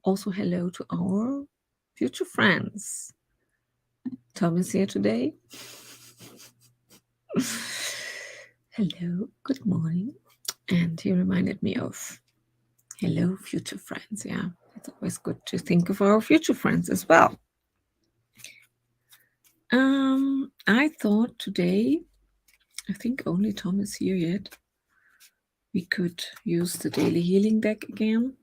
also hello to our future friends. Tom is here today. Hello, good morning. And he reminded me of hello, future friends. Yeah, it's always good to think of our future friends as well. I thought today, I think only Tom is here yet, we could use the daily healing deck again.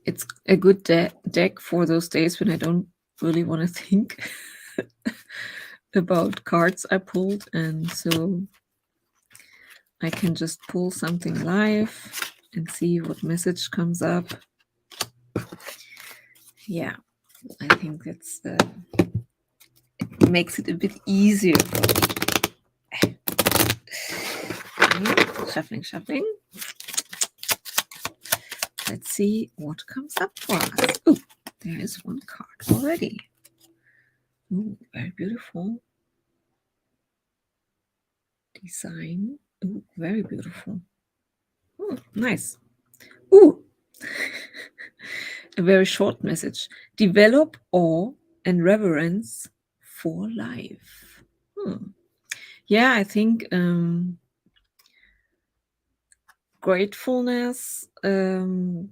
It's a good deck for those days when I don't really want to think about cards I pulled, and so I can just pull something live and see what message comes up. Yeah, I think that's it makes it a bit easier for me. Okay, shuffling. Let's see what comes up for us. Oh, there is one card already. Oh, very beautiful design. Oh, very beautiful. Oh, nice. Ooh, a very short message. Develop awe and reverence for life. Yeah, I think gratefulness can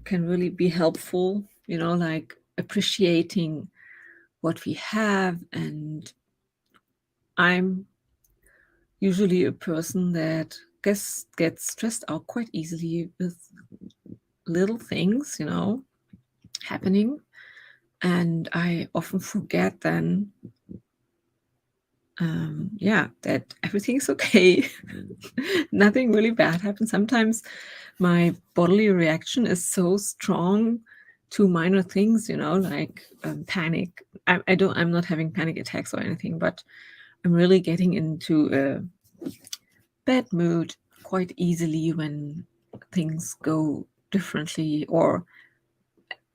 really be helpful, like appreciating what we have. And I'm usually a person that gets stressed out quite easily with little things, happening. And I often forget then, that everything is okay. Nothing really bad happens. Sometimes my bodily reaction is so strong to minor things, like panic. I'm not having panic attacks or anything, but I'm really getting into a bad mood quite easily when things go differently, or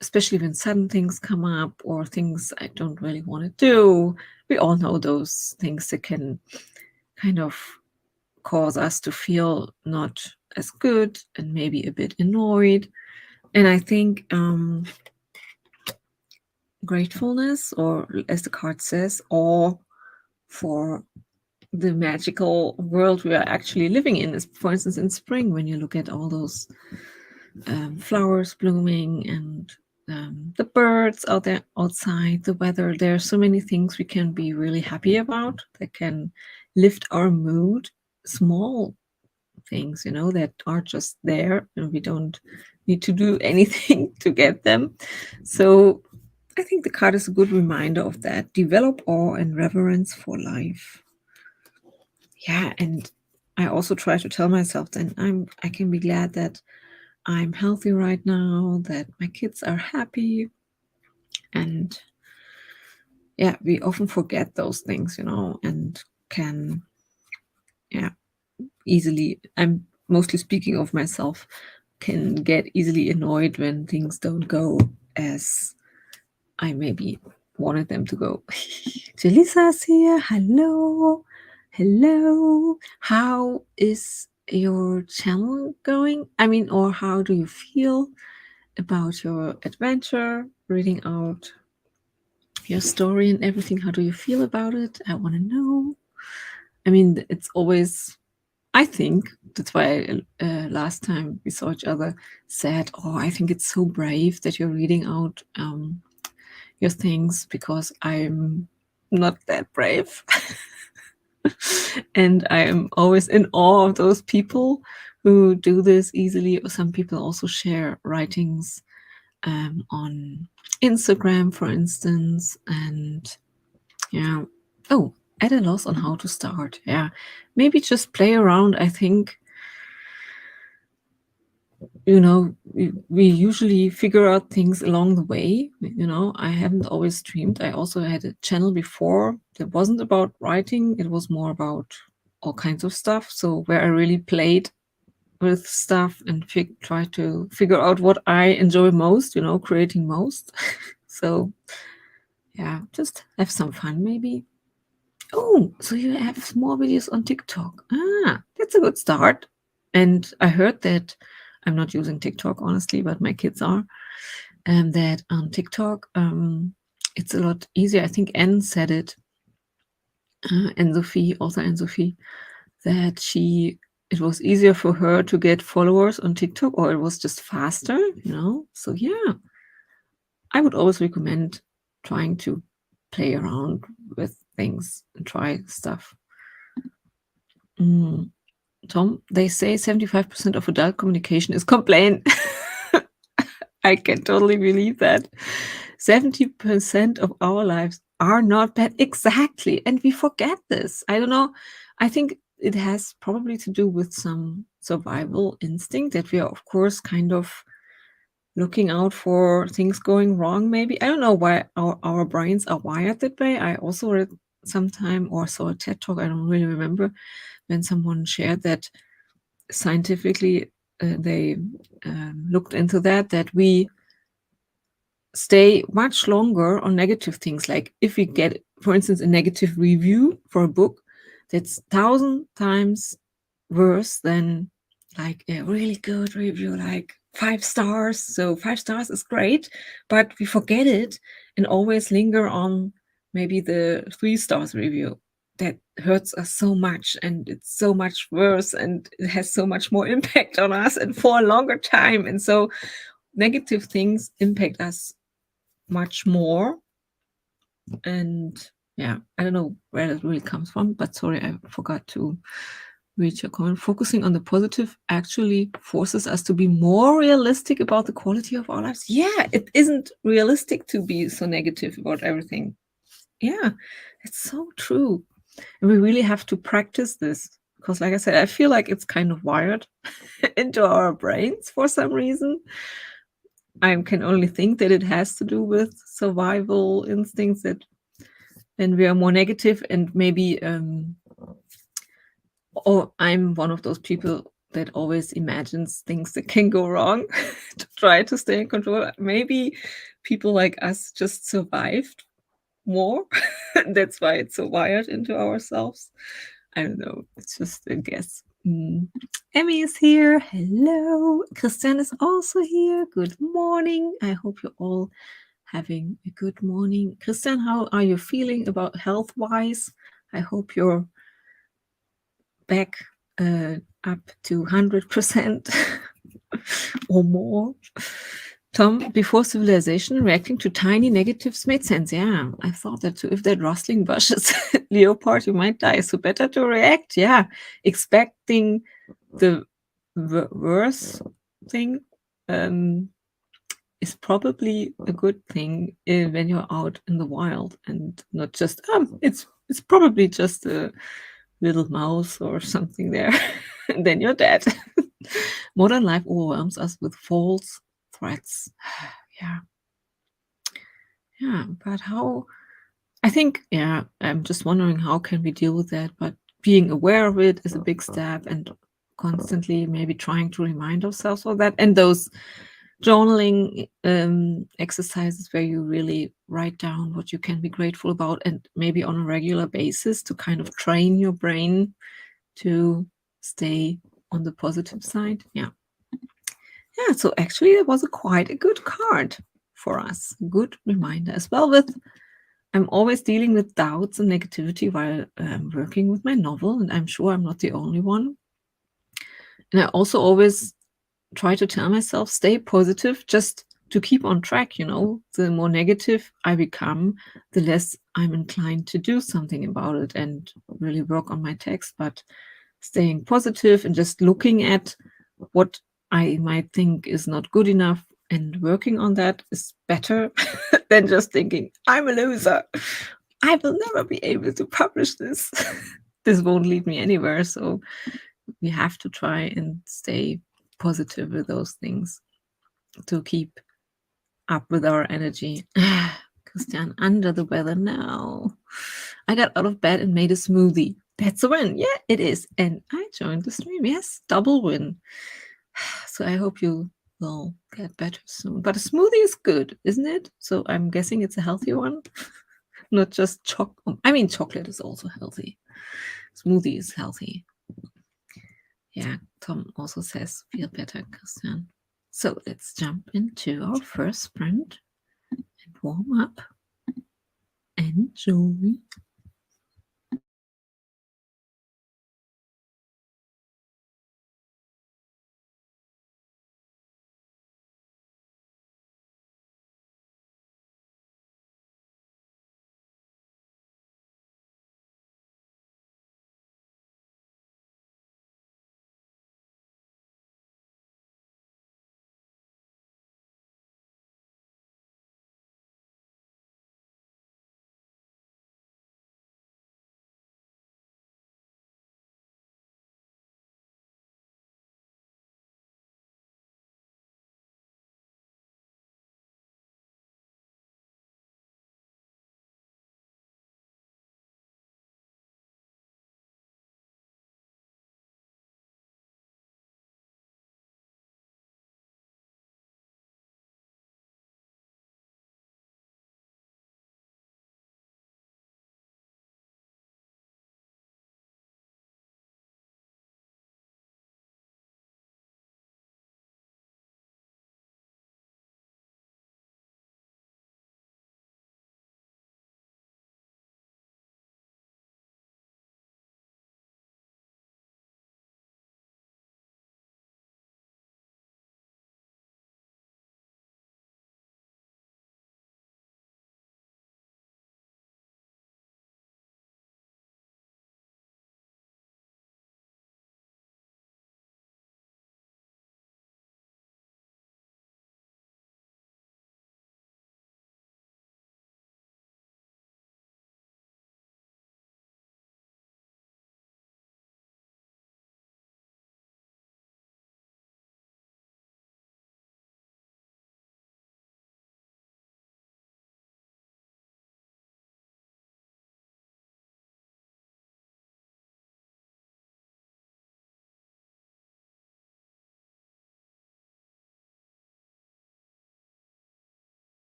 especially when sudden things come up or things I don't really want to do. We all know those things that can kind of cause us to feel not as good and maybe a bit annoyed. And I think gratefulness, or as the card says, awe for the magical world we are actually living in, is, for instance, in spring, when you look at all those flowers blooming and the birds out there outside, the weather. There are so many things we can be really happy about that can lift our mood. Small things, that are just there, and we don't need to do anything to get them. So I think the card is a good reminder of that. Develop awe and reverence for life. Yeah, and I also try to tell myself that I can be glad that I'm healthy right now, that my kids are happy. And yeah, we often forget those things, and can, easily, I'm mostly speaking of myself, can get easily annoyed when things don't go as I maybe wanted them to go. Jalisa's here. Hello. Hello. How is your channel going? I mean, or how do you feel about your adventure, reading out your story and everything? How do you feel about it? I want to know. I mean, it's always, I think that's why last time we saw each other said, oh, I think it's so brave that you're reading out your things, because I'm not that brave. And I am always in awe of those people who do this easily. Some people also share writings on Instagram, for instance. And yeah, oh, at a loss on how to start. Yeah, maybe just play around. I think, we usually figure out things along the way. I haven't always streamed. I also had a channel before that wasn't about writing. It was more about all kinds of stuff. So where I really played with stuff and try to figure out what I enjoy most, creating most. So yeah, just have some fun maybe. Oh, so you have more videos on TikTok. That's it's a good start. And I heard that, I'm not using TikTok, honestly, but my kids are, and that on TikTok, it's a lot easier. I think Anne said it, and Sophie, author Anne Sophie, that it was easier for her to get followers on TikTok, or it was just faster, So yeah, I would always recommend trying to play around with things and try stuff. Tom, they say 75% of adult communication is complaint. I can totally believe that. 70% of our lives are not bad. Exactly. And we forget this. I don't know. I think it has probably to do with some survival instinct that we are, of course, kind of looking out for things going wrong, maybe. I don't know why our brains are wired that way. I also read sometime or saw a TED talk, I don't really remember, when someone shared that scientifically they looked into that we stay much longer on negative things. Like if we get, for instance, a negative review for a book, that's 1,000 times worse than like a really good review, like 5 stars. So 5 stars is great, but we forget it and always linger on maybe the 3 stars review. That hurts us so much, and it's so much worse, and it has so much more impact on us and for a longer time. And so negative things impact us much more. And yeah, I don't know where that really comes from, but sorry, I forgot to read your comment. Focusing on the positive actually forces us to be more realistic about the quality of our lives. Yeah, it isn't realistic to be so negative about everything. Yeah, it's so true. And we really have to practice this because, like I said, I feel like it's kind of wired into our brains for some reason. I can only think that it has to do with survival instincts, that when we are more negative, and maybe or I'm one of those people that always imagines things that can go wrong to try to stay in control. Maybe people like us just survived more. That's why it's so wired into ourselves. I don't know. It's just a guess. Emmy is here. Hello. Christian is also here. Good morning. I hope you're all having a good morning. Christian, how are you feeling about health-wise? I hope you're back up to 100% or more. Tom, before civilization, reacting to tiny negatives made sense. Yeah, I thought that too. If that rustling bush is leopard, you might die. So better to react. Yeah, expecting the worst thing is probably a good thing when you're out in the wild, and not just it's probably just a little mouse or something there. And then you're dead. Modern life overwhelms us with false threats. Yeah, but how? I think, yeah, I'm just wondering how can we deal with that, but being aware of it is a big step, and constantly maybe trying to remind ourselves of that. And those journaling exercises where you really write down what you can be grateful about, and maybe on a regular basis to kind of train your brain to stay on the positive side. Yeah, so actually it was quite a good card for us. Good reminder as well. I'm always dealing with doubts and negativity while working with my novel, and I'm sure I'm not the only one. And I also always try to tell myself, stay positive, just to keep on track. The more negative I become, the less I'm inclined to do something about it and really work on my text. But staying positive and just looking at what I might think is not good enough and working on that is better than just thinking, I'm a loser. I will never be able to publish this. This won't lead me anywhere. So we have to try and stay positive with those things to keep up with our energy. Christian, under the weather now. I got out of bed and made a smoothie. That's a win. Yeah, it is. And I joined the stream. Yes, double win. So I hope you will get better soon. But a smoothie is good, isn't it? So I'm guessing it's a healthy one. Not just chocolate. I mean, chocolate is also healthy. Smoothie is healthy. Tom also says, feel better, Christian. So let's jump into our first sprint and warm up. Enjoy.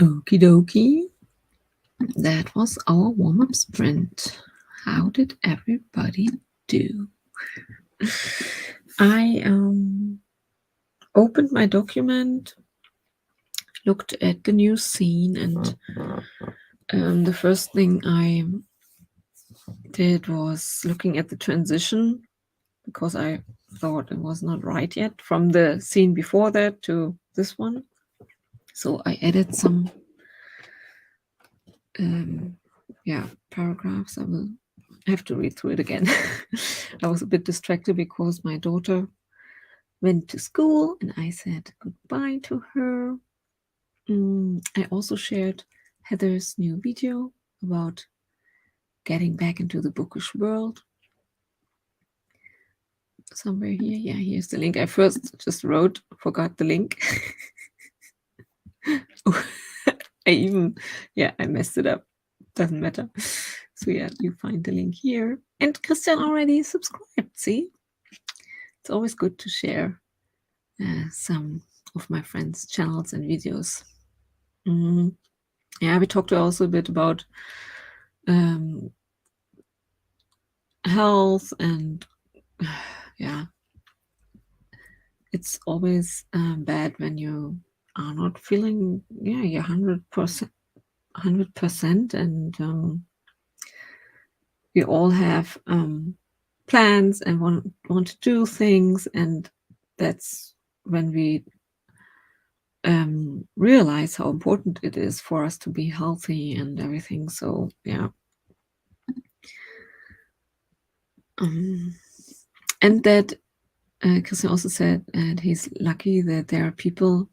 Okie dokie. That was our warm-up sprint. How did everybody do? I opened my document, looked at the new scene, and the first thing I did was looking at the transition, because I thought it was not right yet from the scene before that to this one. So I added some paragraphs. I will have to read through it again. I was a bit distracted because my daughter went to school and I said goodbye to her. I also shared Heather's new video about getting back into the bookish world. Somewhere here. Yeah, here's the link. I first just forgot the link. I messed it up. Doesn't matter. So yeah, you find the link here. And Christian already subscribed, see? It's always good to share some of my friends' channels and videos. Yeah, we talked also a bit about health, and yeah, it's always bad when you are not feeling you're 100%, and we all have plans and want to do things, and that's when we realize how important it is for us to be healthy and everything. So yeah. And that Christian also said, and he's lucky that there are people,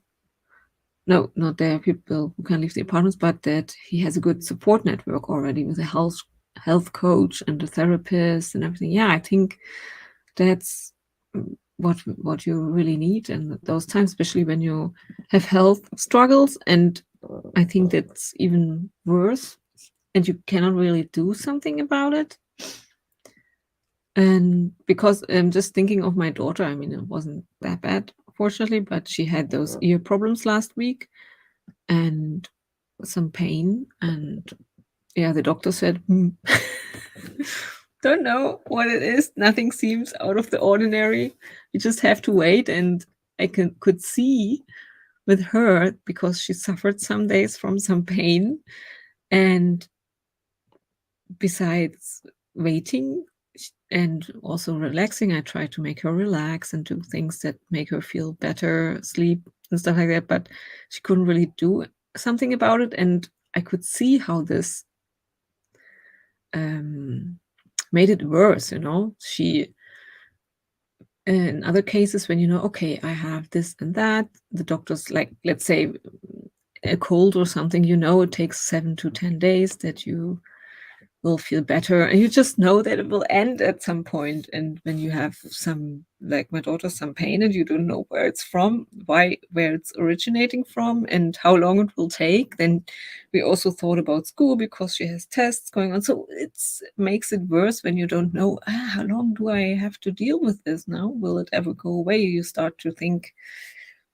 no, not there are people who can leave the apartments, but that he has a good support network already with a health coach and a therapist and everything. Yeah, I think that's what you really need in those times, especially when you have health struggles. And I think that's even worse, and you cannot really do something about it. And because I'm just thinking of my daughter, I mean, it wasn't that bad, fortunately, but she had those ear problems last week and some pain. And yeah, the doctor said, don't know what it is. Nothing seems out of the ordinary. You just have to wait. And I could see with her, because she suffered some days from some pain. And besides waiting and also relaxing, I try to make her relax and do things that make her feel better, sleep and stuff like that. But she couldn't really do something about it. And I could see how this made it worse, She, in other cases, when okay, I have this and that, the doctors, like, let's say a cold or something, it takes 7 to 10 days that you will feel better, and you just know that it will end at some point. And when you have some, like my daughter, some pain, and you don't know where it's from, where it's originating from, and how long it will take, then we also thought about school because she has tests going on. So it makes it worse when you don't know, how long do I have to deal with this now? Will it ever go away? You start to think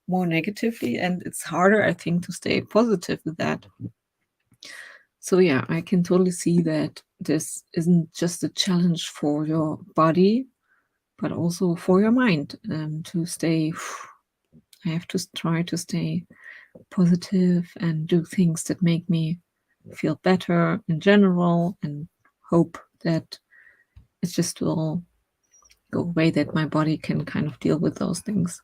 more negatively, and it's harder, I think, to stay positive with that. So yeah, I can totally see that this isn't just a challenge for your body, but also for your mind. To stay, I have to try to stay positive and do things that make me feel better in general, and hope that it just will go away, that my body can kind of deal with those things.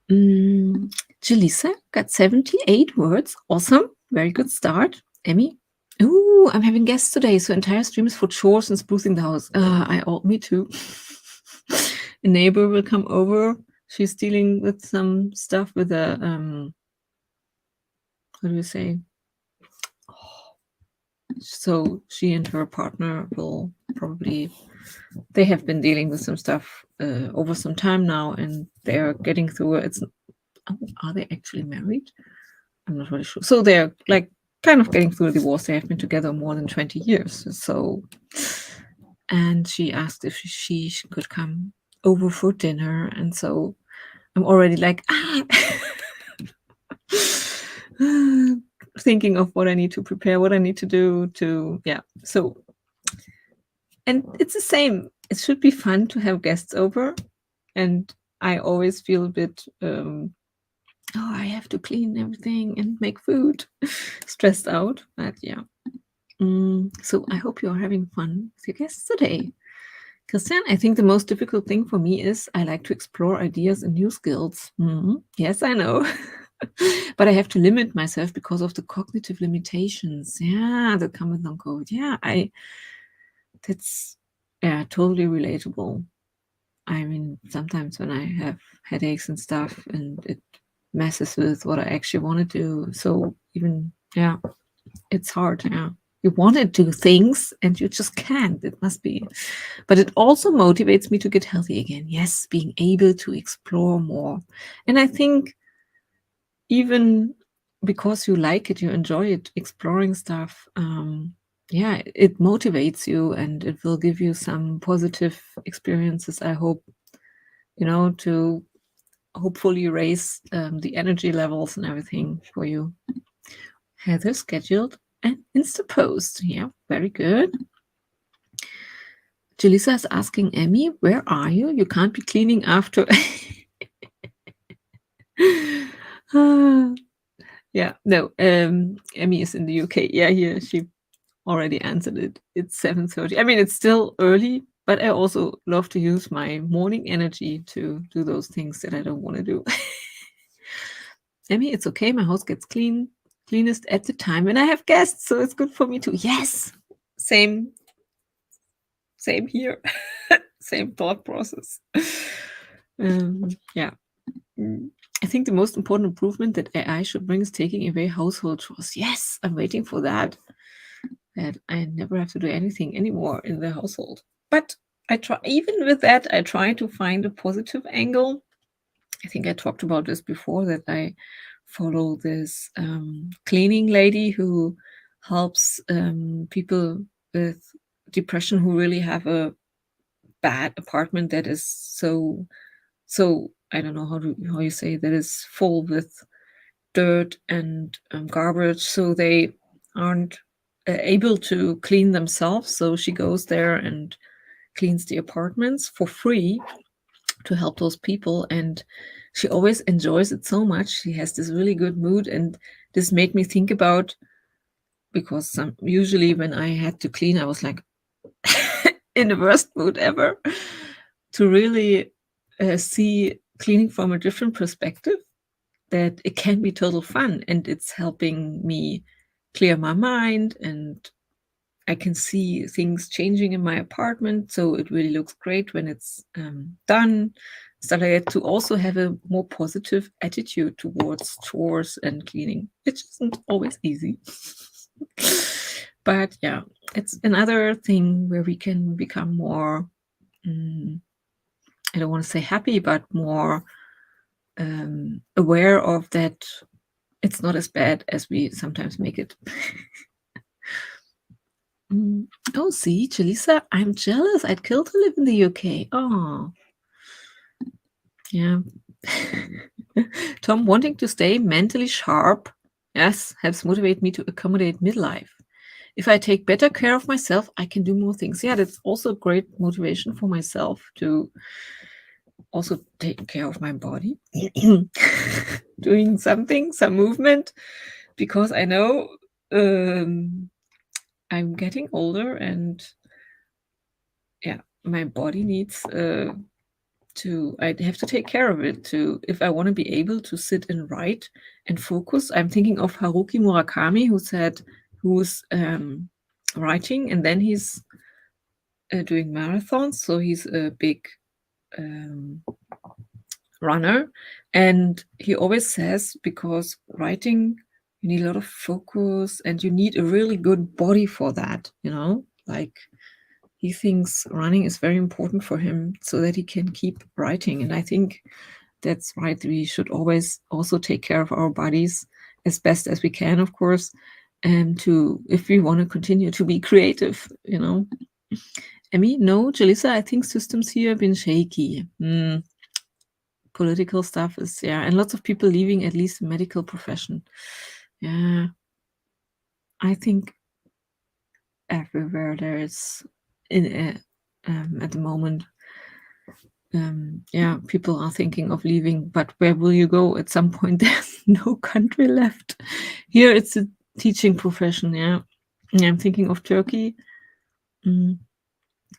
Jalisa got 78 words. Awesome. Very good start. Emmy. Ooh, I'm having guests today, so entire stream is for chores and sprucing the house. Me too. A neighbor will come over. She's dealing with some stuff with a what do you say? So she and her partner will probably, they have been dealing with some stuff over some time now, and they're getting through it. Are they actually married? I'm not really sure. So they're like kind of getting through the divorce. They have been together more than 20 years. So, and she asked if she could come over for dinner. And so I'm already like, thinking of what I need to prepare, what I need to do to, yeah. So, and it's the same. It should be fun to have guests over. And I always feel a bit, oh, I have to clean everything and make food, stressed out. But yeah. So I hope you're having fun with your guests today. Christian, I think the most difficult thing for me is I like to explore ideas and new skills. Yes, I know. But I have to limit myself because of the cognitive limitations. Yeah, that come with non-code. Yeah, that's totally relatable. I mean, sometimes when I have headaches and stuff and it messes with what I actually want to do. So even, yeah, it's hard. Yeah. You want to do things and you just can't. It must be. But it also motivates me to get healthy again. Yes, being able to explore more. And I think even because you like it, you enjoy it, exploring stuff, yeah, it motivates you and it will give you some positive experiences, I hope, to hopefully raise the energy levels and everything for you. Heather scheduled an Insta post. Yeah, very good. Jelisa is asking Emmy, where are you? You can't be cleaning after. Yeah, no, Emmy is in the UK. Yeah, here she already answered it. It's 7:30. I mean, it's still early, but I also love to use my morning energy to do those things that I don't want to do. Emmy, it's okay. My house gets cleanest at the time when I have guests, so it's good for me too. Yes, same here. Same thought process. Yeah. I think the most important improvement that AI should bring is taking away household chores. Yes, I'm waiting for that. That I never have to do anything anymore in the household. But I try, even with that, I try to find a positive angle. I think I talked about this before, that I follow this cleaning lady who helps people with depression who really have a bad apartment that is so I don't know how you say, that is full with dirt and garbage, so they aren't able to clean themselves. So she goes there and cleans the apartments for free to help those people, and she always enjoys it so much. She has this really good mood, and this made me think about, because usually when I had to clean, I was like in the worst mood ever, to really see cleaning from a different perspective, that it can be total fun, and it's helping me clear my mind, and I can see things changing in my apartment, so it really looks great when it's done. Stuff like that, to also have a more positive attitude towards chores and cleaning. It isn't always easy. But yeah, it's another thing where we can become more, I don't want to say happy, but more aware of that it's not as bad as we sometimes make it. Oh, see, Jalisa, I'm jealous. I'd kill to live in the UK. Oh, yeah. Tom, wanting to stay mentally sharp, yes, helps motivate me to accommodate midlife. If I take better care of myself, I can do more things. Yeah, that's also a great motivation for myself to also take care of my body, doing something, some movement, because I know I'm getting older, and yeah, my body needs I have to take care of it if I want to be able to sit and write and focus. I'm thinking of Haruki Murakami, who's writing, and then he's doing marathons, so he's a big runner, and he always says, because writing, you need a lot of focus and you need a really good body for that, like he thinks running is very important for him so that he can keep writing. And I think that's right. We should always also take care of our bodies as best as we can, of course, and if we want to continue to be creative, Emmy, no, Jalisa, I think systems here have been shaky. Political stuff is, and lots of people leaving at least the medical profession. Yeah, I think everywhere there is at the moment. Yeah, people are thinking of leaving, but where will you go? At some point, there's no country left. Here, it's a teaching profession. Yeah, I'm thinking of Turkey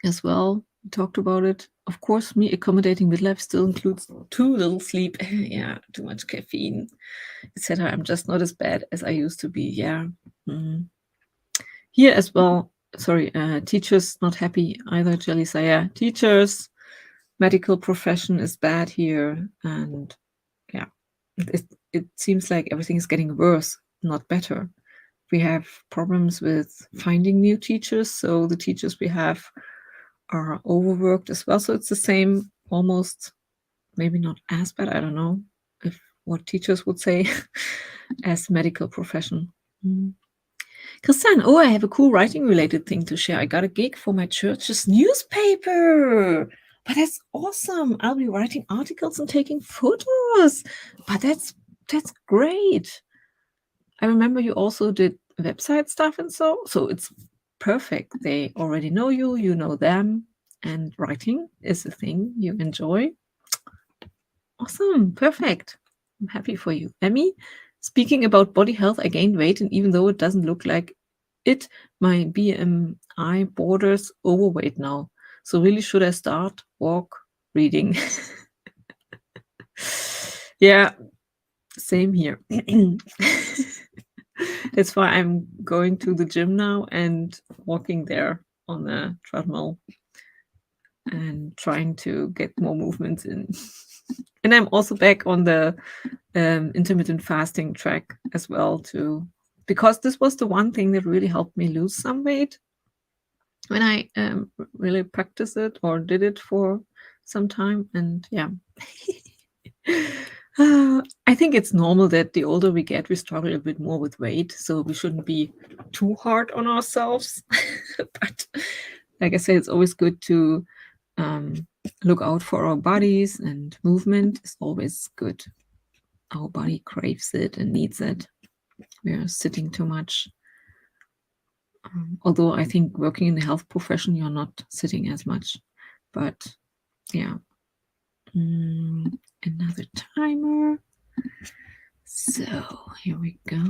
as well. We talked about it. Of course, me accommodating midlife still includes too little sleep. Yeah, too much caffeine, etc. I'm just not as bad as I used to be. Yeah. Here as well. Sorry, teachers not happy either. Jelisa, yeah, teachers, medical profession is bad here, and yeah, it seems like everything is getting worse, not better. We have problems with finding new teachers, so the teachers we have are overworked as well. So it's the same, almost, maybe not as bad. I don't know if what teachers would say as medical profession. Christian, oh, I have a cool writing related thing to share. I got a gig for my church's newspaper. But that's awesome. I'll be writing articles and taking photos. But that's great. I remember you also did website stuff and so it's perfect. They already know you, you know them, and writing is a thing you enjoy. Awesome. Perfect. I'm happy for you. Emmy, speaking about body health, I gained weight, and even though it doesn't look like it, my BMI borders overweight now. So really, should I start, walk, reading? Yeah, same here. That's why I'm going to the gym now and walking there on the treadmill and trying to get more movements in. And I'm also back on the intermittent fasting track as well too, because this was the one thing that really helped me lose some weight when I really practiced it or did it for some time. And yeah. I think it's normal that the older we get, we struggle a bit more with weight. So we shouldn't be too hard on ourselves. But like I said, it's always good to look out for our bodies, and movement is always good. Our body craves it and needs it. We are sitting too much. Although I think working in the health profession, you're not sitting as much. But yeah. Another timer. So here we go.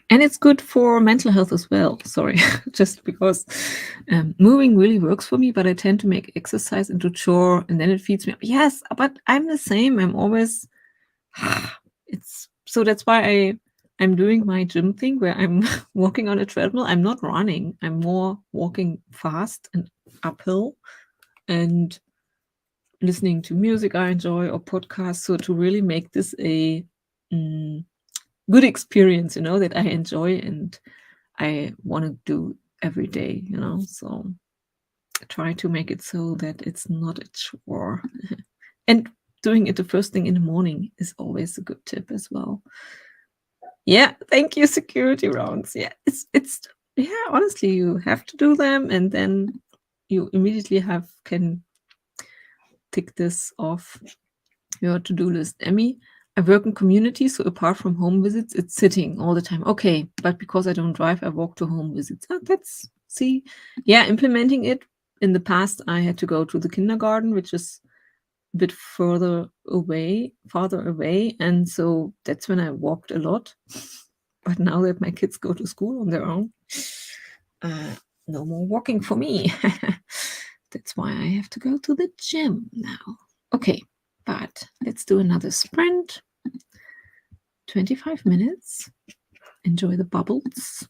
And it's good for mental health as well. Sorry, just because moving really works for me, but I tend to make exercise into chore and then it feeds me up. Yes, but I'm the same. I'm always, it's so that's why I'm doing my gym thing where I'm walking on a treadmill. I'm not running. I'm more walking fast and uphill and listening to music I enjoy or podcasts. So to really make this a good experience, that I enjoy and I want to do every day, so I try to make it so that it's not a chore. And doing it the first thing in the morning is always a good tip as well. Yeah, thank you, security rounds. Yeah, it's yeah, honestly, you have to do them and then you immediately can tick this off your to-do list. Emmy, I work in community, so apart from home visits, it's sitting all the time. Okay, but because I don't drive, I walk to home visits. Implementing it. In the past, I had to go to the kindergarten, which is a bit farther away, and so that's when I walked a lot. But now that my kids go to school on their own, no more walking for me. That's why I have to go to the gym now. Okay, but let's do another sprint. 25 minutes. Enjoy the bubbles.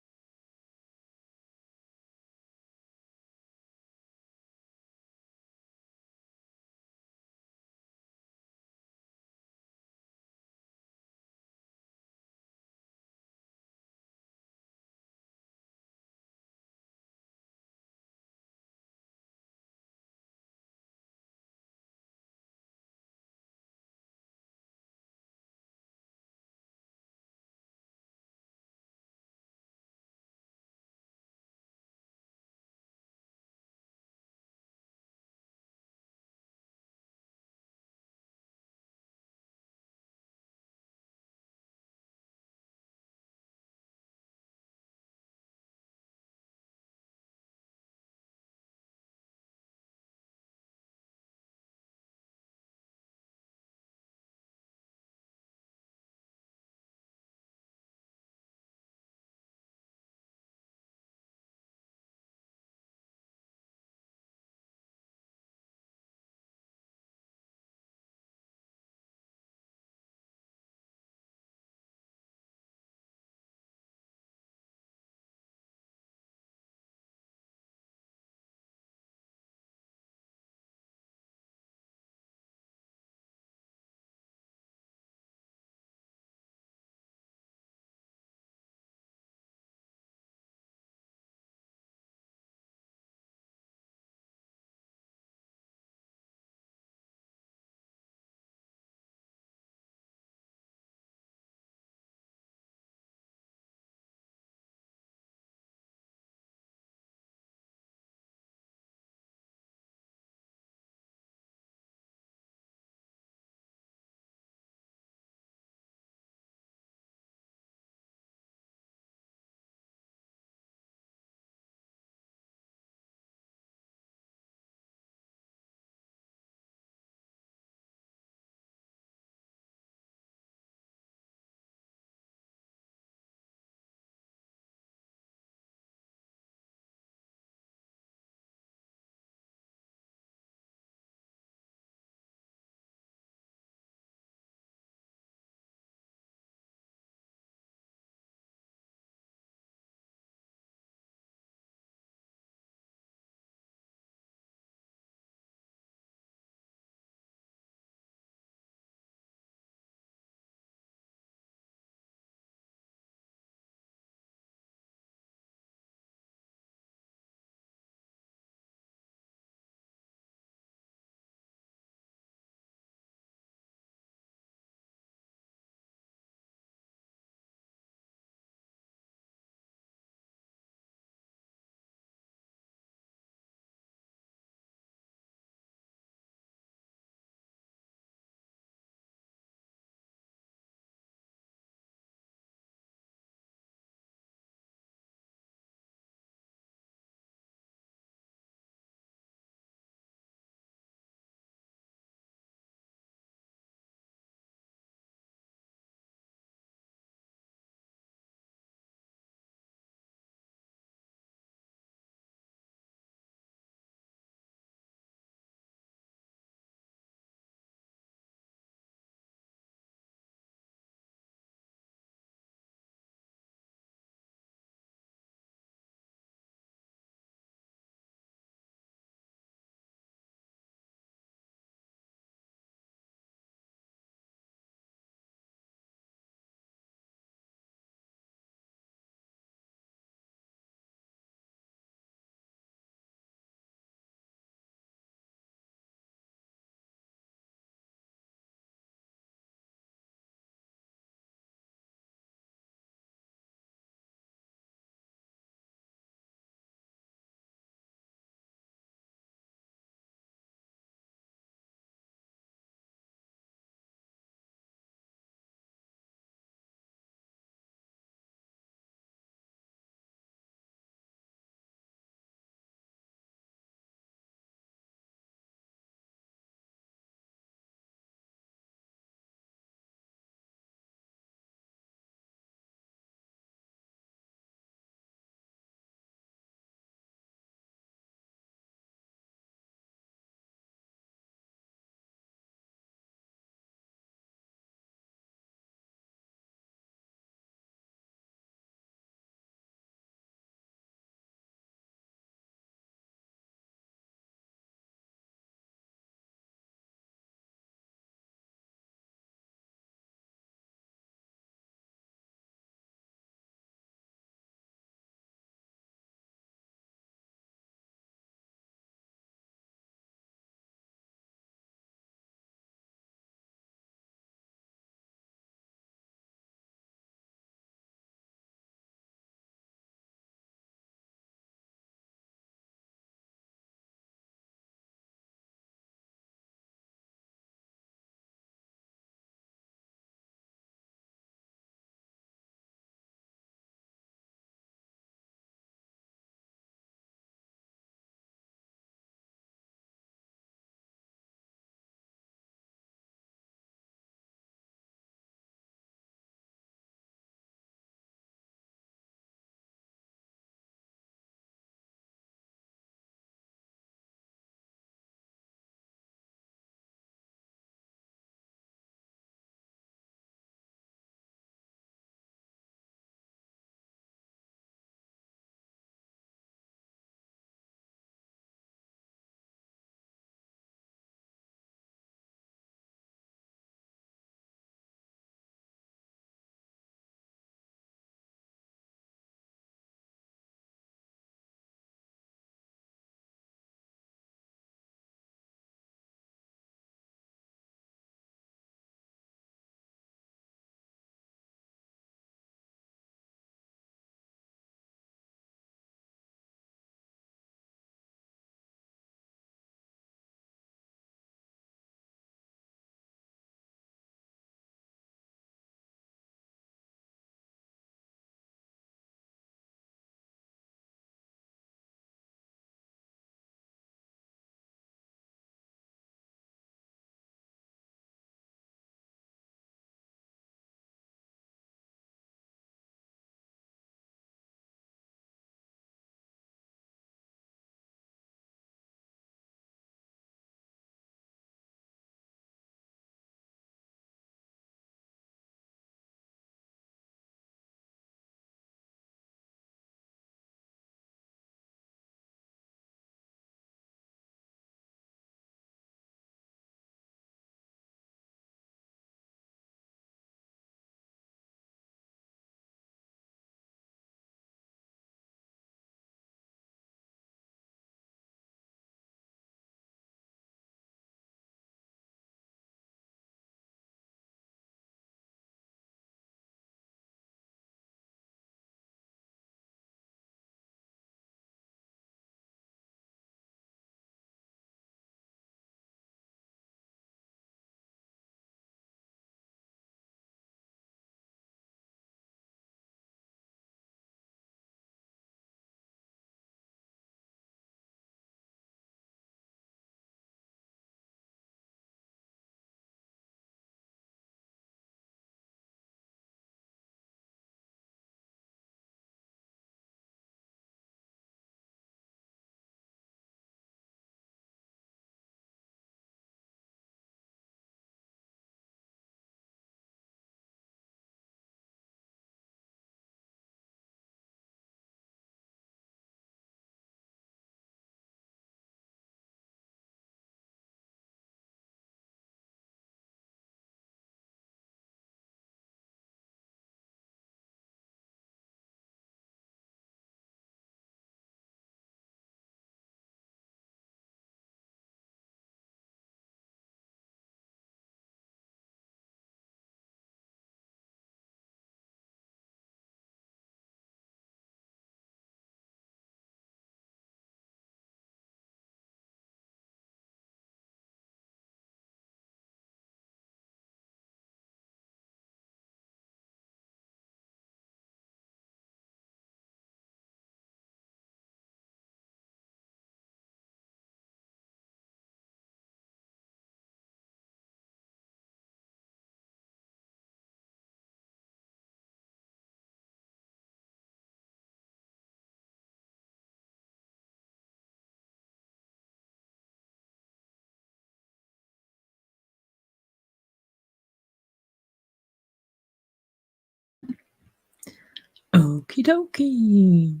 Okie dokie.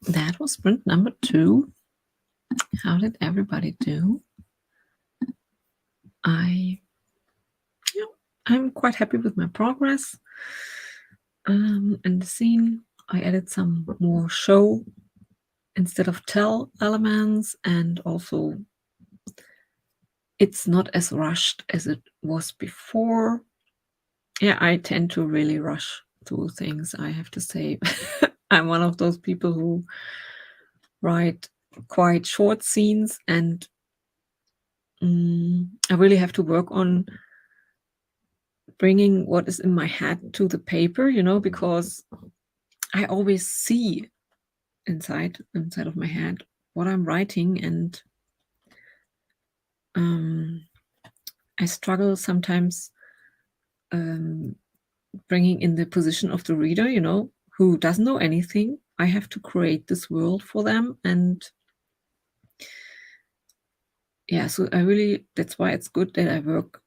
That was sprint number 2. How did everybody do? I'm quite happy with my progress. In the scene, I added some more show instead of tell elements, and also it's not as rushed as it was before. Yeah, I tend to really rush through things, I have to say. I'm one of those people who write quite short scenes, and I really have to work on bringing what is in my head to the paper, because I always see inside of my head what I'm writing, and I struggle sometimes bringing in the position of the reader, who doesn't know anything. I have to create this world for them, and yeah, so that's why it's good that I work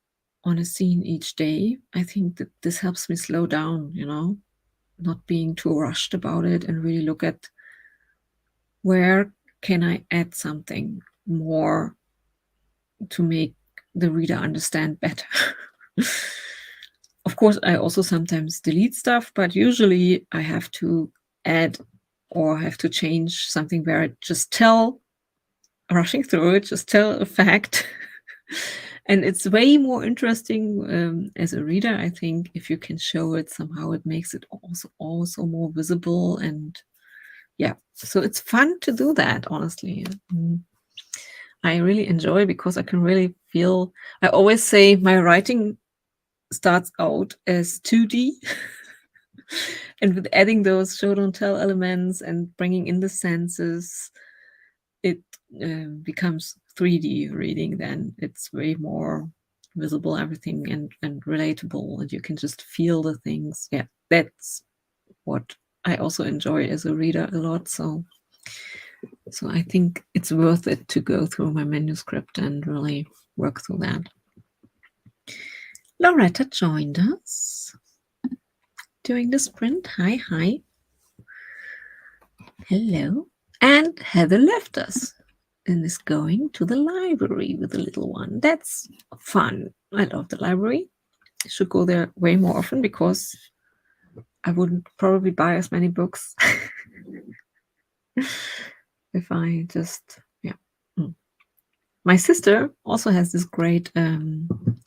on a scene each day. I think that this helps me slow down, not being too rushed about it, and really look at where can I add something more to make the reader understand better. Of course, I also sometimes delete stuff, but usually I have to add or have to change something where I just rushing through it, just tell a fact. And it's way more interesting as a reader, I think, if you can show it somehow. It makes it also more visible, and yeah, so it's fun to do that, honestly. I really enjoy, because I can really feel, I always say my writing starts out as 2D and with adding those show don't tell elements and bringing in the senses, it becomes 3D reading. Then it's way more visible, everything, and relatable, and you can just feel the things. Yeah, that's what I also enjoy as a reader a lot. So I think it's worth it to go through my manuscript and really work through that. Loretta joined us during the sprint. Hi. Hello. And Heather left us and is going to the library with the little one. That's fun. I love the library. I should go there way more often, because I wouldn't probably buy as many books if I just, My sister also has this great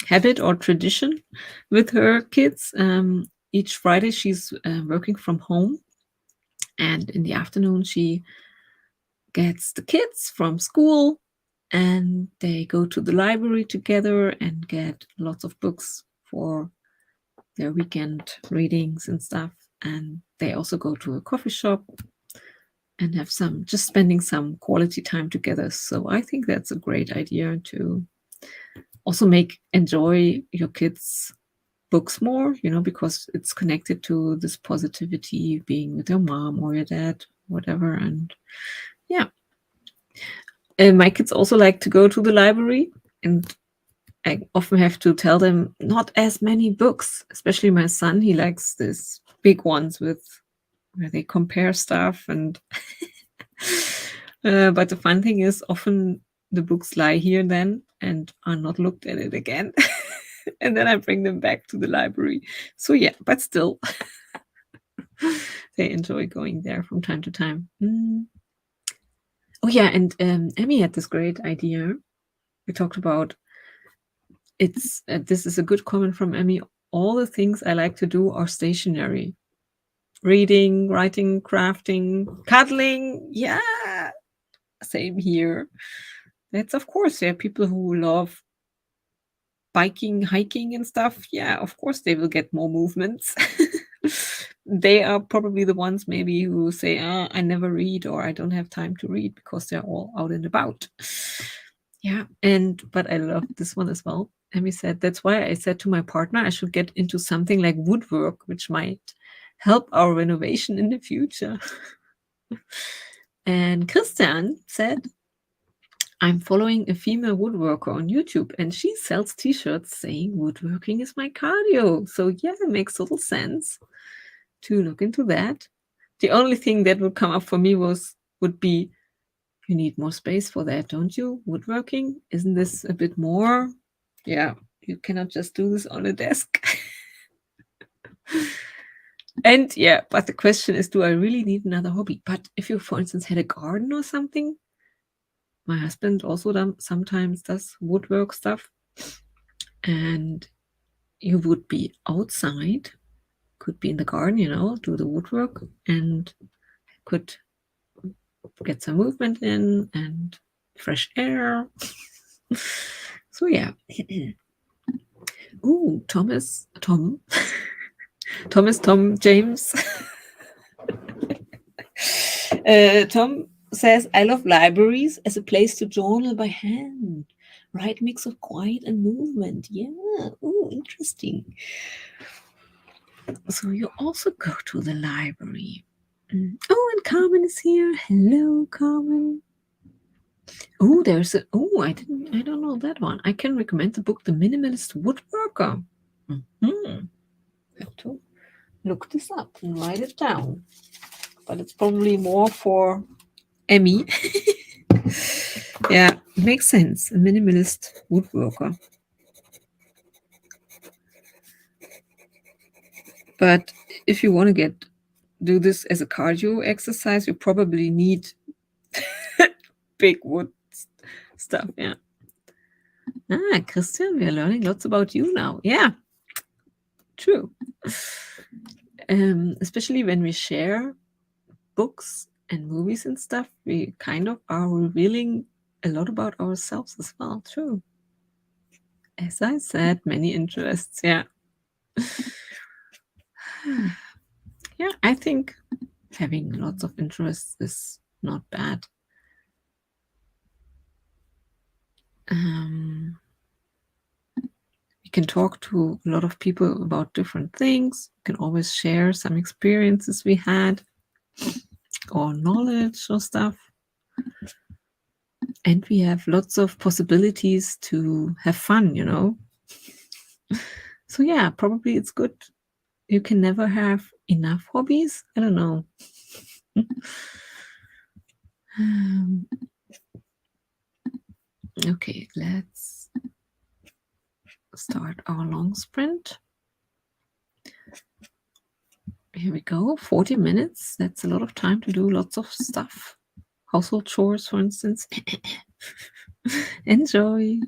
habit or tradition with her kids. Each Friday she's working from home, and in the afternoon she gets the kids from school and they go to the library together and get lots of books for their weekend readings and stuff. And they also go to a coffee shop and have spending some quality time together. So I think that's a great idea to also enjoy your kids' books more, because it's connected to this positivity, being with your mom or your dad, whatever. And yeah. And my kids also like to go to the library, and I often have to tell them not as many books, especially my son. He likes these big ones where they compare stuff, and but the fun thing is often the books lie here then and are not looked at it again. And then I bring them back to the library. So yeah, but still they enjoy going there from time to time. Oh yeah, and Emmy had this great idea. We talked about this is a good comment from Emmy. All the things I like to do are stationary. Reading, writing, crafting, cuddling. Yeah, same here. That's, of course, there are people who love biking, hiking and stuff. Yeah, of course they will get more movements. They are probably the ones maybe who say, I never read, or I don't have time to read, because they're all out and about. Yeah, but I love this one as well. Emmy said, that's why I said to my partner I should get into something like woodwork, which might help our renovation in the future. And Christian said, I'm following a female woodworker on YouTube, and she sells t-shirts saying woodworking is my cardio. So yeah, it makes total sense to look into that. The only thing that would come up for me would be, you need more space for that, don't you? Woodworking, isn't this a bit more? Yeah, you cannot just do this on a desk. And yeah, but the question is, do I really need another hobby? But if you, for instance, had a garden or something, my husband also sometimes does woodwork stuff, and you would be outside, could be in the garden, do the woodwork, and could get some movement in and fresh air. So yeah. Ooh, Tom, James. Tom says, I love libraries as a place to journal by hand. Right mix of quiet and movement. Yeah. Ooh, interesting. So you also go to the library. Oh, and Carmen is here. Hello, Carmen. Oh, I don't know that one. I can recommend the book The Minimalist Woodworker. Have to look this up and write it down. But it's probably more for Emmy. Yeah, makes sense. A minimalist woodworker. But if you want to do this as a cardio exercise, you probably need big wood stuff. Yeah. Christian, we are learning lots about you now. Yeah, true. Especially when we share books and movies and stuff, we kind of are revealing a lot about ourselves as well. True. As I said, many interests. Yeah. Yeah, I think having lots of interests is not bad. We can talk to a lot of people about different things. We can always share some experiences we had or knowledge or stuff. And we have lots of possibilities to have fun. So yeah, probably it's good. You can never have enough hobbies. I don't know. Okay, let's start our long sprint. Here we go. 40 minutes. That's a lot of time to do lots of stuff. Household chores, for instance. Enjoy.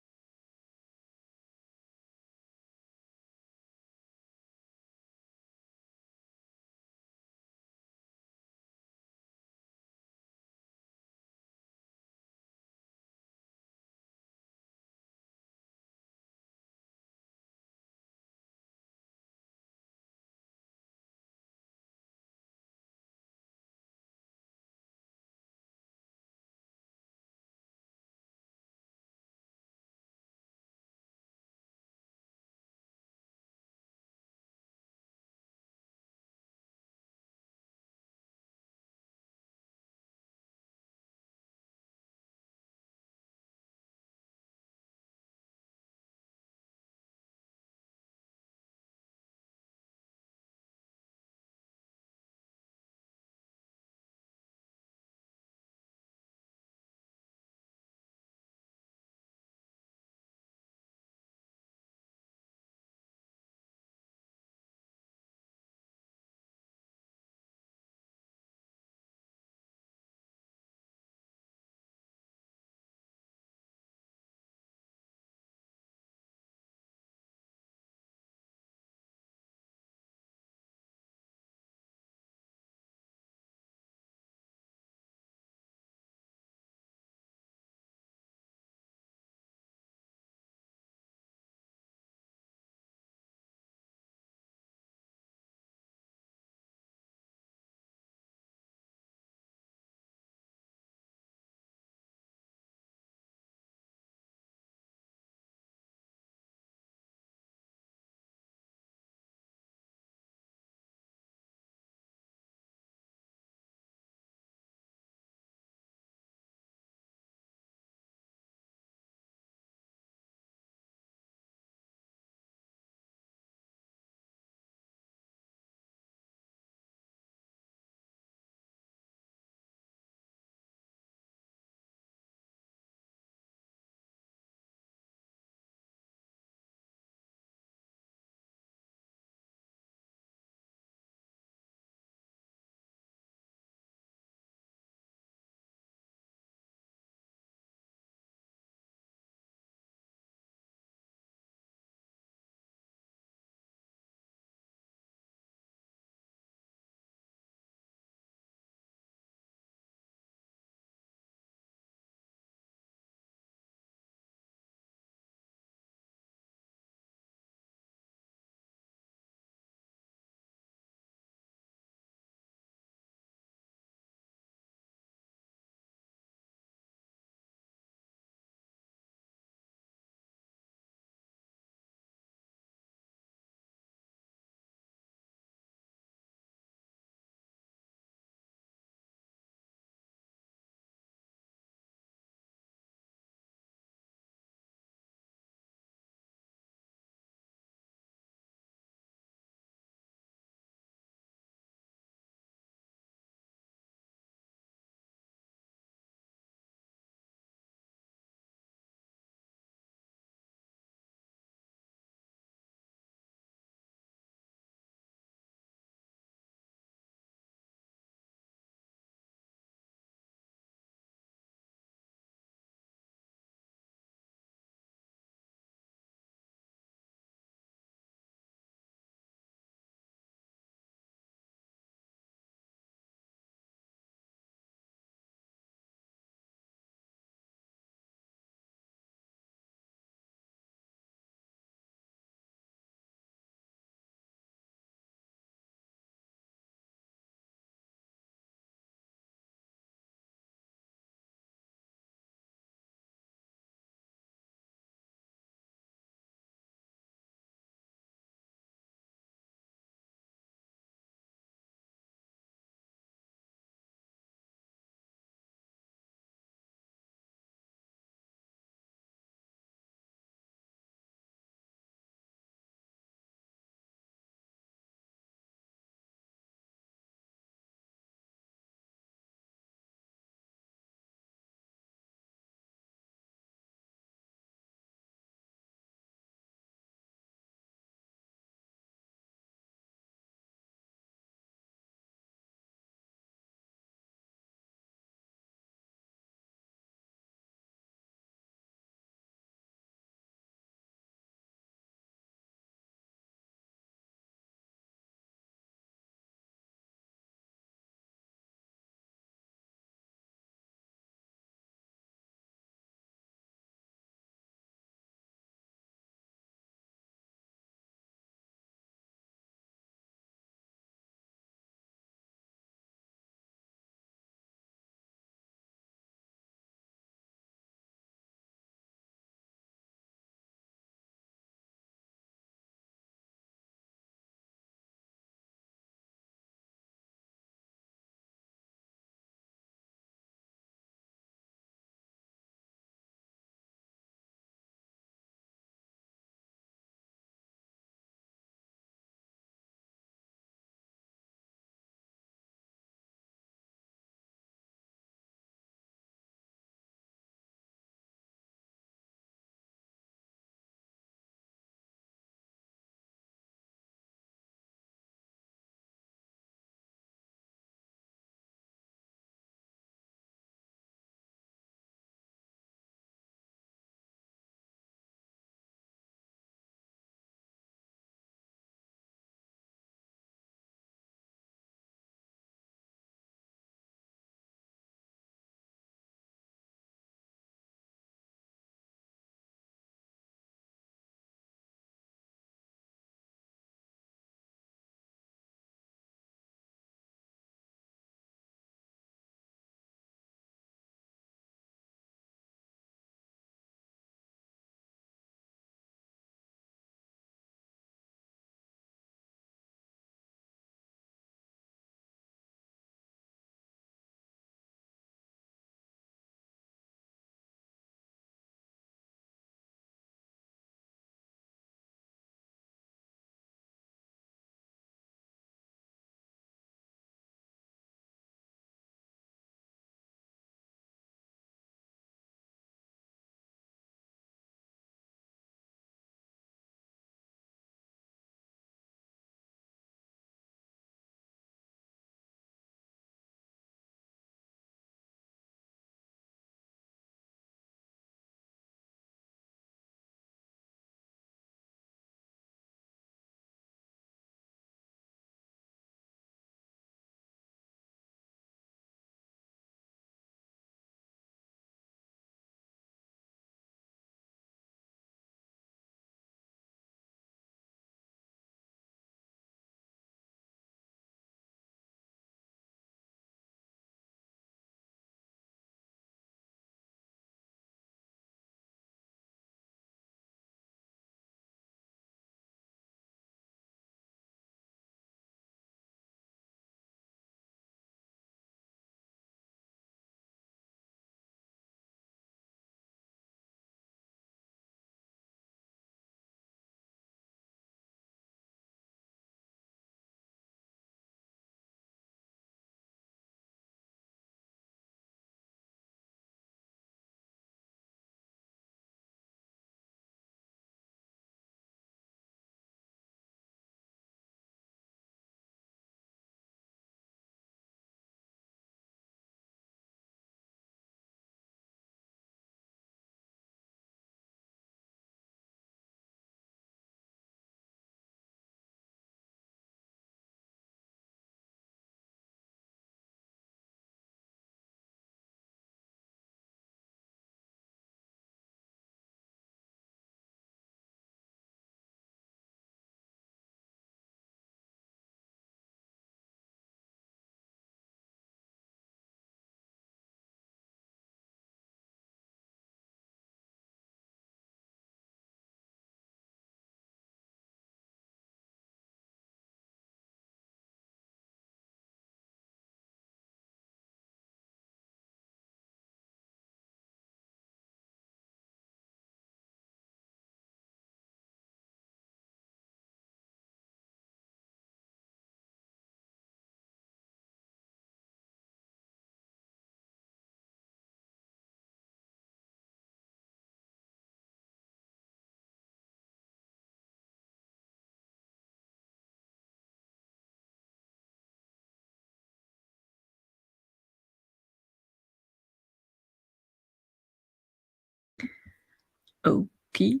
Okie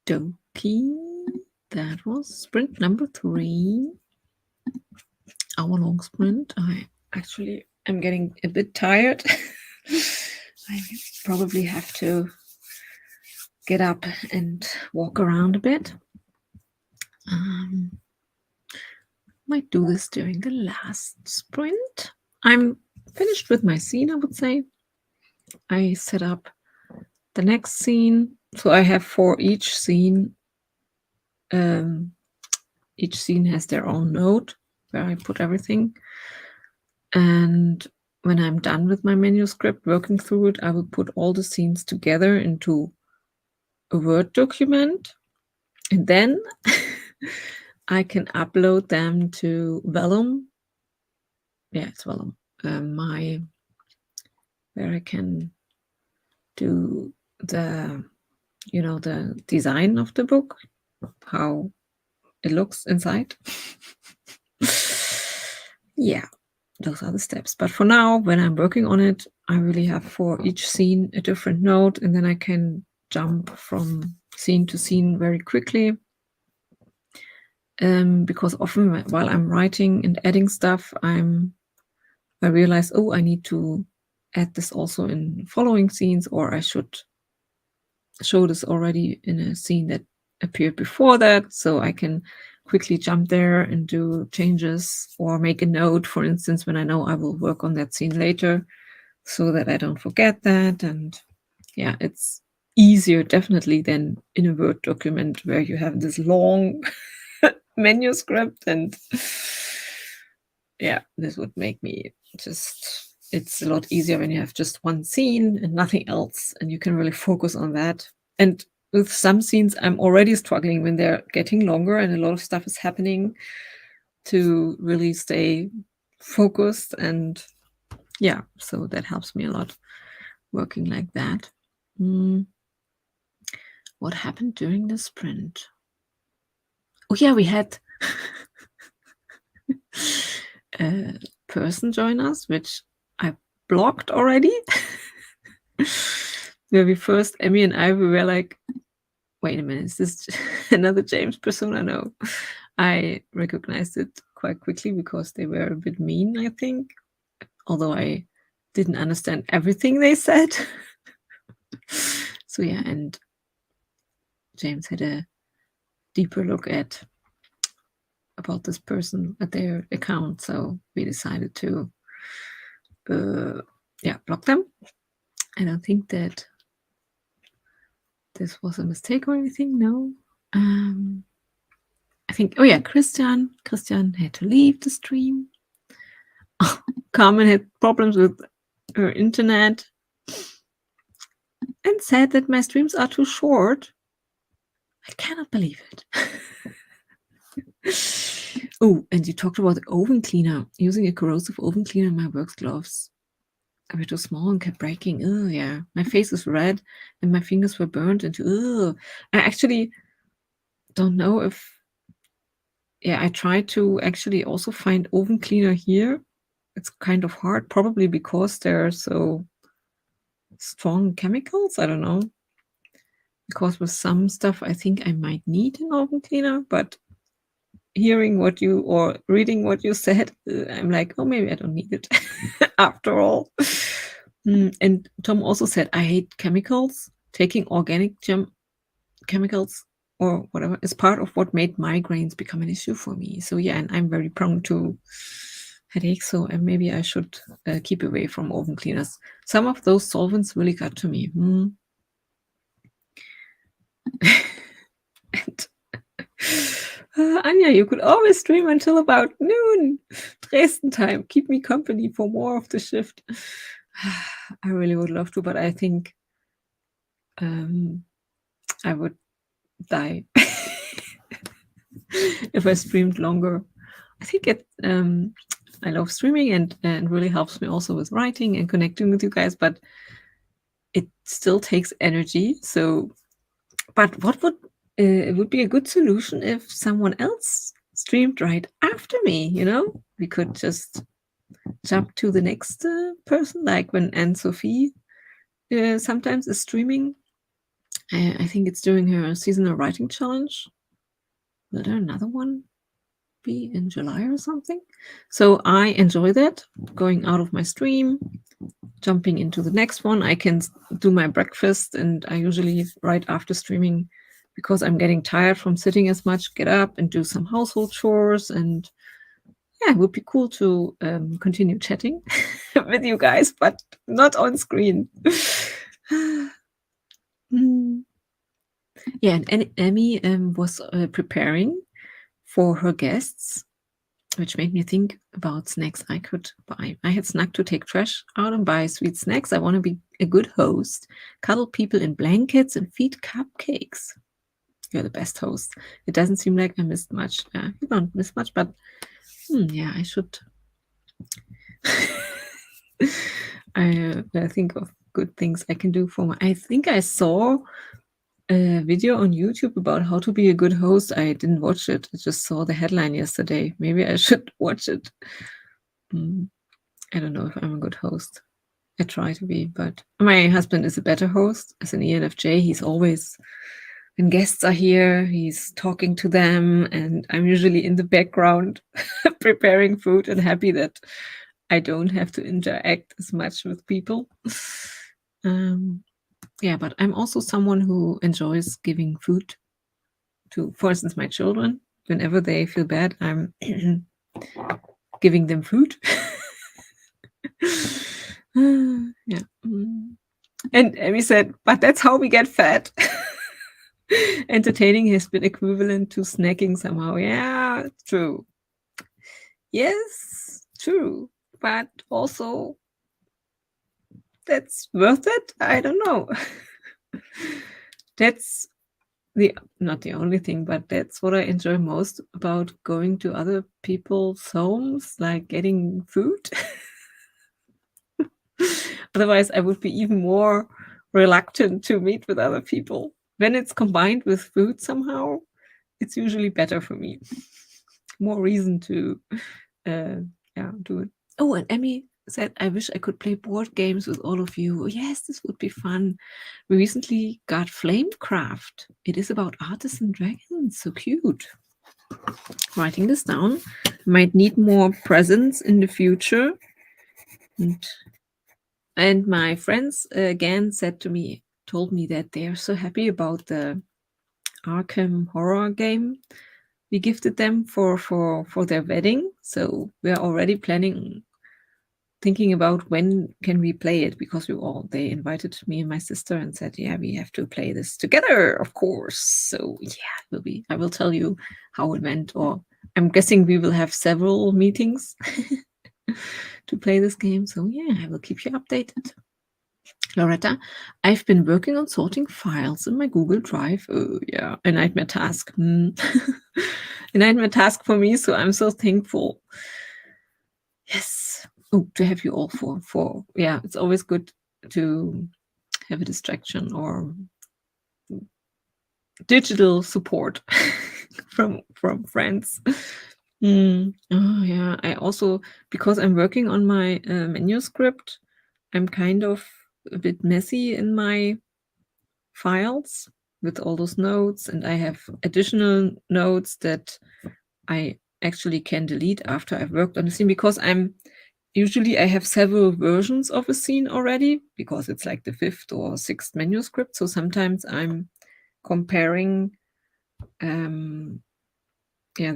dokie. That was sprint number 3. Hour-long sprint. I actually am getting a bit tired. I probably have to get up and walk around a bit. Might do this during the last sprint. I'm finished with my scene, I would say. I set up the next scene. So I have for each scene has their own note where I put everything. And when I'm done with my manuscript, working through it, I will put all the scenes together into a Word document. And then I can upload them to Vellum. Yeah, it's Vellum. Where I can do the design of the book, how it looks inside. Yeah, those are the steps. But for now, when I'm working on it, I really have for each scene a different note, and then I can jump from scene to scene very quickly. Because often while I'm writing and adding stuff, I realize, oh, I need to add this also in following scenes, or I should show this already in a scene that appeared before that, so I can quickly jump there and do changes or make a note, for instance, when I know I will work on that scene later, so that I don't forget that. And yeah, it's easier definitely than in a Word document where you have this long manuscript, and yeah, this would make me just, it's a lot easier when you have just one scene and nothing else, and you can really focus on that. And with some scenes, I'm already struggling when they're getting longer and a lot of stuff is happening to really stay focused. And yeah, so that helps me a lot working like that. What happened during the sprint? Oh yeah, we had a person join us, which I blocked already. Where we first, Emmy and I, we were like, wait a minute, is this another James persona? No. I recognized it quite quickly because they were a bit mean, I think. Although I didn't understand everything they said. So yeah, and James had a deeper look about this person at their account. So we decided to block them. I don't think that this was a mistake or anything. No. I think, oh yeah, Christian had to leave the stream. Carmen had problems with her internet and said that my streams are too short. I cannot believe it. Oh, and you talked about the oven cleaner, using a corrosive oven cleaner in my work gloves. They were too small and kept breaking. Oh yeah, my face is red and my fingers were burned into. I actually don't know if. Yeah, I tried to actually also find oven cleaner here. It's kind of hard, probably because they're so strong chemicals. I don't know. Because with some stuff, I think I might need an oven cleaner, but hearing what you or reading what you said, I'm like, oh, maybe I don't need it after all. And Tom also said, I hate chemicals. Taking organic chemicals or whatever is part of what made migraines become an issue for me. So yeah, and I'm very prone to headaches, so maybe I should keep away from oven cleaners. Some of those solvents really got to me. And Anja, you could always stream until about noon Dresden time. Keep me company for more of the shift. I really would love to, but I think I would die if I streamed longer. I think I love streaming and really helps me also with writing and connecting with you guys, but it still takes energy. So, but what would it would be a good solution if someone else streamed right after me? You know, we could just jump to the next person, like when Sophie sometimes is streaming. I think it's during her seasonal writing challenge. Will there another one be in July or something? So I enjoy that, going out of my stream, jumping into the next one. I can do my breakfast, and I usually, right after streaming, because I'm getting tired from sitting as much, get up and do some household chores. And yeah, it would be cool to continue chatting with you guys, but not on screen. Yeah, and Emmy was preparing for her guests, which made me think about snacks I could buy. I had snack to take trash out and buy sweet snacks. I want to be a good host, cuddle people in blankets and feed cupcakes. You're the best host. It doesn't seem like I missed much. You don't miss much, but yeah, I should. I think of good things I can do for my. I think I saw a video on YouTube about how to be a good host. I didn't watch it. I just saw the headline yesterday. Maybe I should watch it. I don't know if I'm a good host. I try to be, but my husband is a better host. As an ENFJ, he's always, when guests are here, he's talking to them, and I'm usually in the background preparing food and happy that I don't have to interact as much with people. Yeah, but I'm also someone who enjoys giving food to, for instance, my children. Whenever they feel bad, I'm giving them food. Yeah. And Emmy said, but that's how we get fat. Entertaining has been equivalent to snacking somehow. Yeah, true. Yes, true. But also, that's worth it? I don't know. That's not the only thing, but that's what I enjoy most about going to other people's homes, like getting food. Otherwise, I would be even more reluctant to meet with other people. When it's combined with food somehow, it's usually better for me. More reason to do it. Oh, and Emmy said, I wish I could play board games with all of you. Yes, this would be fun. We recently got Flamecraft. It is about artists and dragons. So cute. Writing this down. Might need more presents in the future. And my friends again told me that they are so happy about the Arkham horror game we gifted them for their wedding. So we are already thinking about when can we play it, because they invited me and my sister and said, yeah, we have to play this together, of course. So yeah, I will tell you how it went, or I'm guessing we will have several meetings to play this game. So yeah, I will keep you updated. Loretta, I've been working on sorting files in my Google Drive. Oh yeah, a nightmare task. A nightmare task for me, so I'm so thankful. Yes. Oh, to have you all for yeah, it's always good to have a distraction or digital support from friends. Oh yeah, I also, because I'm working on my manuscript, I'm kind of a bit messy in my files with all those notes, and I have additional notes that I actually can delete after I've worked on the scene, because usually I have several versions of a scene already, because it's like the 5th or 6th manuscript. So sometimes I'm comparing the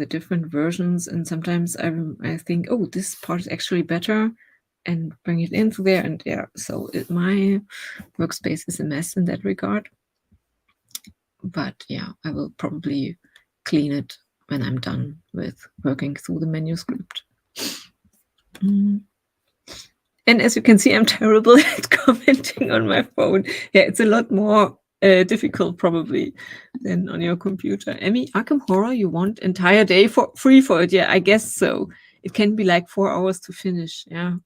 different versions, and sometimes I think, oh, this part is actually better, and bring it into there. And yeah, so my workspace is a mess in that regard. But yeah, I will probably clean it when I'm done with working through the manuscript. And as you can see, I'm terrible at commenting on my phone. Yeah, it's a lot more difficult probably than on your computer. Emmy, Arkham Horror, you want entire day for free for it? Yeah, I guess so. It can be like 4 hours to finish. Yeah.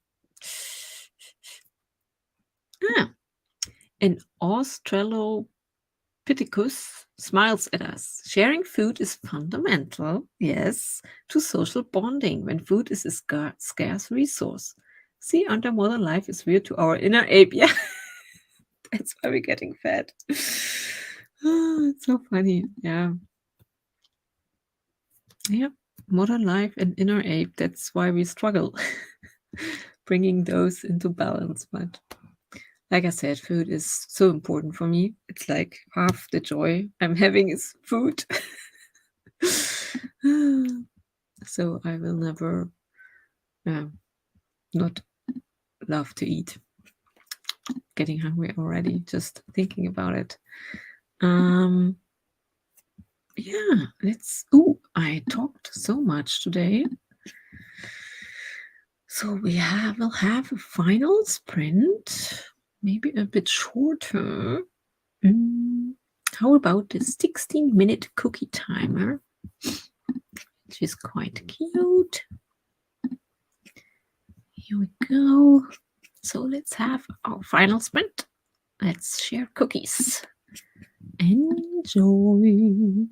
And Australopithecus smiles at us. Sharing food is fundamental, yes, to social bonding when food is a scarce resource. See, under modern life is weird to our inner ape. Yeah, that's why we're getting fat. It's so funny. Yeah. Yeah. Modern life and inner ape. That's why we struggle bringing those into balance. But like I said, food is so important for me. It's like half the joy I'm having is food. So I will never not love to eat. Getting hungry already, just thinking about it. Yeah, I talked so much today. So we'll have a final sprint, maybe a bit shorter. How about the 16-minute cookie timer, which is quite cute. Here we go. So let's have our final sprint. Let's share cookies. Enjoy.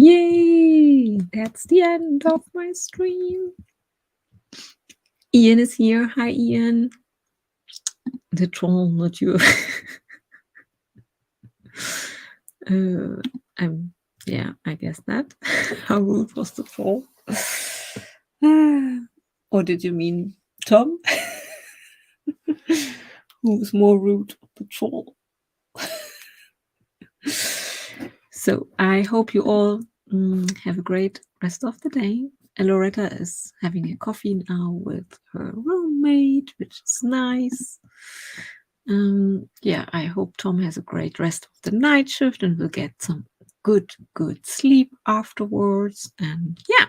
Yay! That's the end of my stream. Ian is here. Hi, Ian. The troll, not you. Yeah, I guess that. How rude was the troll? Or did you mean Tom? Who's more rude, the troll? So I hope you all have a great rest of the day. Loretta is having a coffee now with her roommate, which is nice. Yeah, I hope Tom has a great rest of the night shift and will get some good sleep afterwards. And yeah,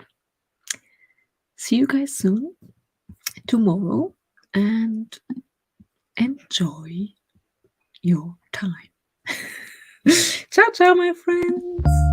see you guys soon tomorrow, and enjoy your time. Ciao, ciao, my friends.